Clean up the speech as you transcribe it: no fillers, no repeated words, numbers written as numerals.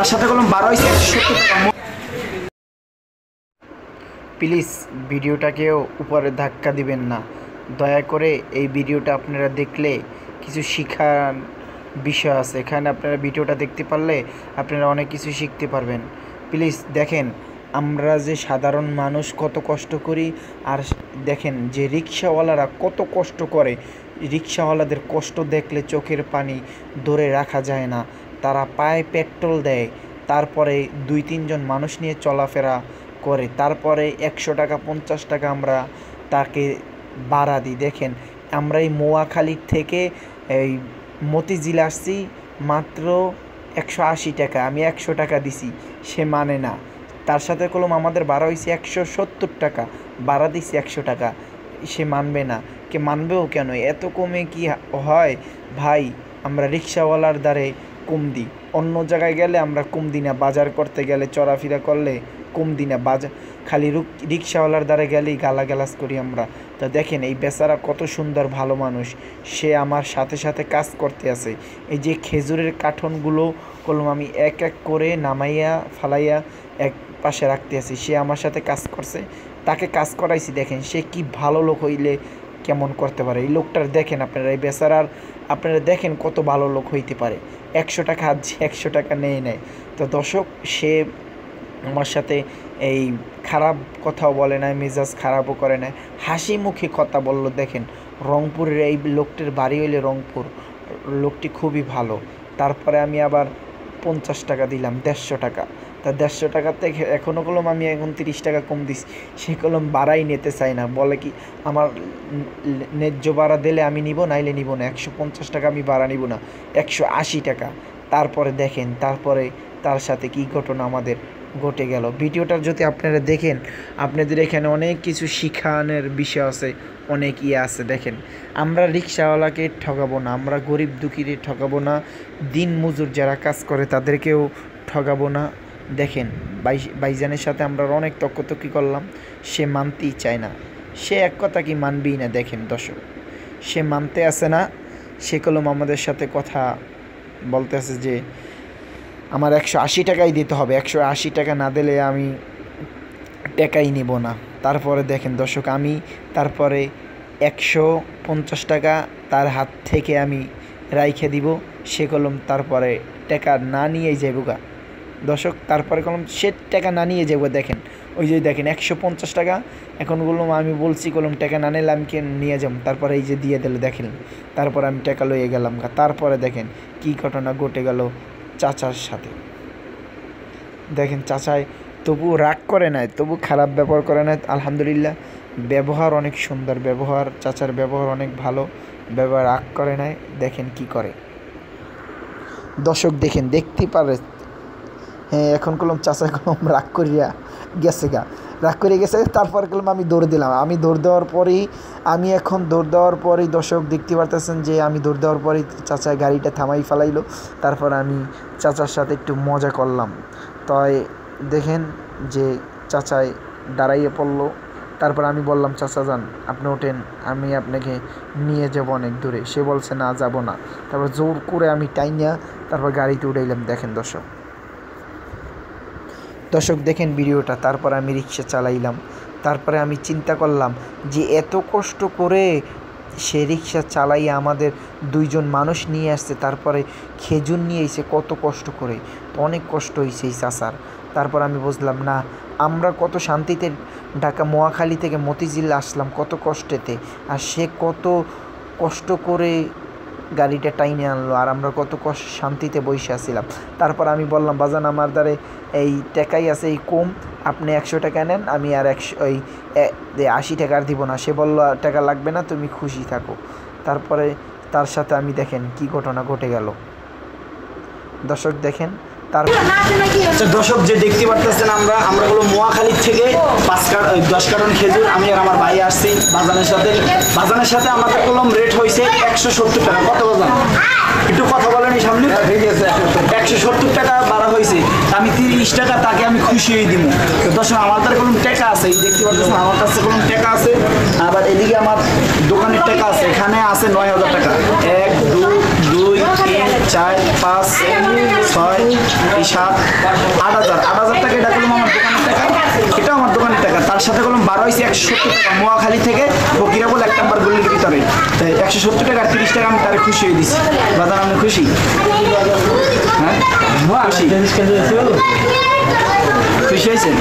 তার সাথে করলাম 12 হয়েছে 170 টাকা। প্লিজ ভিডিওটাকেও উপরে ধাক্কা দিবেন না, দয়া করে এই ভিডিওটা আপনারা দেখলে কিছু শিখার বিষয় আছে, এখানে আপনারা ভিডিওটা দেখতে পারলে আপনারা অনেক কিছু শিখতে পারবেন। প্লিজ দেখেন আমরা যে সাধারণ মানুষ কত কষ্ট করি, আর দেখেন যে রিক্সাওয়ালারা কত কষ্ট করে। রিক্সাওয়ালাদের কষ্ট দেখলে চোখের পানি ধরে রাখা যায় না। তারা পায়ে পেট্রোল দেয়, তারপরে 2-3 জন মানুষ নিয়ে চলাফেরা করে, তারপরে 100 টাকা 50 টাকা আমরা তাকে ভাড়া দিই। দেখেন আমরা এই মোয়াখালীর থেকে এই মতিঝিল আসছি মাত্র 180 টাকা, আমি 100 টাকা দিছি, সে মানে না। তার সাথে কলম আমাদের ভাড়া হয়েছে 170 টাকা, ভাড়া দিছি 100 টাকা, সে মানবে না। কে মানবেও কেন, এত কমে কি হয় ভাই? আমরা রিক্সাওয়ালার দ্বারে কম দিই, অন্য জায়গায় গেলে আমরা কম দিই না, বাজার করতে গেলে চলাফেরা করলে কম দিই না, খালি রিক্সাওয়ালার দ্বারা গেলেই গালাগালাজ করি আমরা। তো দেখেন এই বেচারা কত সুন্দর ভালো মানুষ, সে আমার সাথে সাথে কাজ করতে আছে। এই যে খেজুরের কাঠনগুলো কলম আমি এক এক করে নামাইয়া ফালাইয়া এক পাশে রাখতে আছি, সে আমার সাথে কাজ করছে, তাকে কাজ করাইছি। দেখেন সে কি ভালো লোক হইলে কেমন করতে পারে। এই লোকটার দেখেন আপনারা, এই বেচারার আপনারা দেখেন কত ভালো লোক হইতে পারে। 100 টাকা আজ 100 টাকা নেয়। তো দর্শক, সে আমার সাথে এই খারাপ কথাও বলে না, মেজাজ খারাপও করে না, হাসি মুখে কথা বলল। দেখেন রংপুরের এই লোকটির বাড়ি হইলে রংপুর, লোকটি খুবই ভালো। তারপরে আমি আবার 50 টাকা দিলাম, 150 টাকা। তা 150 টাকা থেকে এখনও কলম আমি এখন 30 টাকা কম দিছি, সে কলম বাড়াই নিতে চাই না, বলে কি আমার ন্যায্য ভাড়া দিলে আমি নিব, নাইলে নিব না, 150 টাকা আমি ভাড়া নিব না, 180 টাকা। তারপরে দেখেন তারপরে তার সাথে কি ঘটনা আমাদের ঘটে গেল। ভিডিওটা যদি আপনারা দেখেন, আপনাদের এখানে অনেক কিছু শিখানোর বিষয় আছে, অনেক আছে। দেখেন আমরা রিক্সাওয়ালাকে ঠকাবো না, আমরা গরিব দুঃখীদের ঠকাবো না, দিন মজুর যারা কাজ করে তাদেরকেও ঠকাবো না। দেখেন ভাইজানের সাথে আমরা অনেক তর্কতর্কি করলাম, সে মানতেই চায় না, সে এক কথা কি মানবেই না। দেখেন দর্শক, সে মানতে আসে না, সে কলম আমাদের সাথে কথা বলতে আছে যে আমার 180 টাকাই দিতে হবে, 180 টাকা না দিলে আমি টাকাই নিব না। তারপরে দেখেন দর্শক, আমি তারপরে 150 টাকা তার হাত থেকে আমি রাইখে দিব, সে কলম তারপরে টাকা না নিয়েই যাইব গা দর্শক। তারপরে কলম সে টাকা না নিয়ে যাবো। দেখেন ওই যে দেখেন 150 টাকা, এখন বললাম আমি বলছি কলম টাকা না নিলে আমি নিয়ে যাব, তারপরে এই যে দিয়ে দিল। দেখেন তারপর আমি টাকা লইয়ে গেলাম গা। তারপরে দেখেন কি ঘটনা ঘটে গেল চাচার সাথে। দেখেন চাচাই তবু রাগ করে নাই, তবু খারাপ ব্যবহার করে নাই, আলহামদুলিল্লাহ ব্যবহার অনেক সুন্দর, ব্যবহার চাচার ব্যবহার অনেক ভালো, ব্যবহার রাগ করে নাই। দেখেন কি করে দর্শক, দেখেন দেখতে পারে। হ্যাঁ এখন কলম চাচা কলম রাগ করিয়া গেছে গা, রাগ করে গেছে। তারপর কলম আমি দৌড় দিলাম, আমি দৌড় দেওয়ার পরেই দর্শক দেখতে পারতেছেন যে আমি দৌড় দেওয়ার পরেই চাচা গাড়িটা থামাই ফেলাইলো। তারপর আমি চাচার সাথে একটু মজা করলাম, তাই দেখেন যে চাচাই দাঁড়াইয়ে পড়লো। তারপর আমি বললাম চাচা যান আপনি ওঠেন, আমি আপনাকে নিয়ে যাব অনেক দূরে। সে বলছে না যাব না। তারপর জোর করে আমি টাইনিয়া তারপর গাড়িতে উঠাইলাম। দেখেন দর্শক দেখেন ভিডিওটা। তারপর আমি রিক্সা চালাইলাম। তারপরে আমি চিন্তা করলাম যে এত কষ্ট করে সে রিক্সা চালাইয়া আমাদের 2 জন মানুষ নিয়ে আসছে, তারপরে খেজুর নিয়ে এসে কত কষ্ট করে, অনেক কষ্ট হয়েছে এই চাচার। তারপর আমি বুঝলাম না, আমরা কত শান্তিতে ঢাকা মোয়াখালী থেকে মতিঝিল আসলাম কত কষ্টেতে, আর সে কত কষ্ট করে গাড়িটা টাইনে আনলো, আর আমরা কত শান্তিতে বসে আসছিলাম। তারপর আমি বললাম বাজান আমার দ্বারে এই টাকাই আছে এই কম, আপনি 100 টাকা নেন, আমি আর 80 টাকা আর দিব না। সে বলল টাকা লাগবে না, তুমি খুশি থাকো। তারপরে তার সাথে আমি দেখেন কি ঘটনা ঘটে গেল দর্শক। দেখেন দর্শক যে দেখতে পারতেছেন আমরা হলো মোয়াখালীর থেকে 10 কার্টন খেজুর আমি আর আমার ভাই আসছি বাজানের সাথে আমাদের কলম রেট হয়েছে 170 টাকা। কত বাজান একটু কথা বলেন এই সামনে? 170 টাকা বাড়া হয়েছে, আমি 30 টাকা তাকে আমি খুশি হয়ে দিব। দর্শক আমার তার কলম টাকা আছে, দেখতে পাচ্ছেন আমার কাছে কলম টাকা আছে, আবার এদিকে আমার দোকানের টাকা আছে, এখানে আছে 9000 টাকা। 1 2 2 3 4 5 6 7 আমার সাথে করলাম 12 হয়েছে 170 টাকা মোয়াখালী থেকে ফকিরাবল 1 নম্বর গলির ভিতরে। তাই 170 টাকা আর 30 টাকা আমি তারে খুশি হয়ে দিছি। বাজান আপনি খুশি? হ্যাঁ খুশি? খুশি হয়েছেন?